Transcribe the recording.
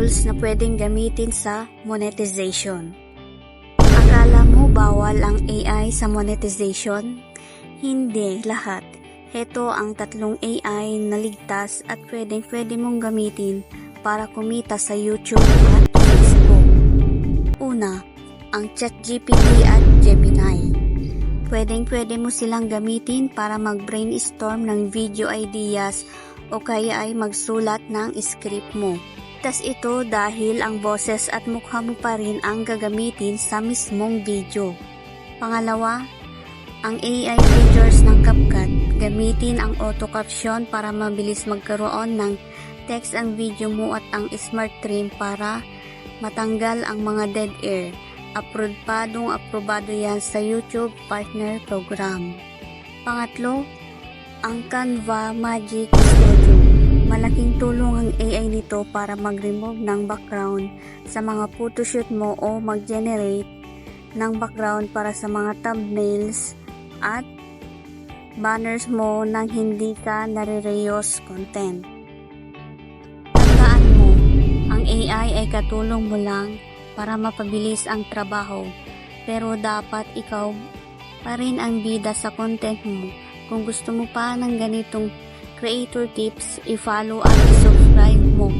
tools na pwedeng gamitin sa monetization. Akala mo bawal ang AI sa monetization? Hindi lahat. Heto ang 3 AI na ligtas at pwede mong gamitin para kumita sa YouTube at Facebook. Una, ang ChatGPT at Gemini. Pwede mo silang gamitin para mag-brainstorm ng video ideas o kaya ay magsulat ng script mo. Tas ito dahil ang boses at mukha mo pa rin ang gagamitin sa mismong video. Pangalawa, ang AI features ng CapCut. Gamitin ang auto caption para mabilis magkaroon ng text ang video mo at ang smart trim para matanggal ang mga dead air. Aprobado yan sa YouTube Partner Program. Pangatlo, ang Canva Magic Studio. Malaking tulong ang AI nito para mag-remove ng background sa mga photoshoot mo o mag-generate ng background para sa mga thumbnails at banners mo nang hindi ka nare-reuse content. Tandaan mo, ang AI ay katulong mo lang para mapabilis ang trabaho, pero dapat ikaw pa rin ang bida sa content mo. Kung gusto mo pa ng ganitong creator tips, i-follow at i-subscribe mo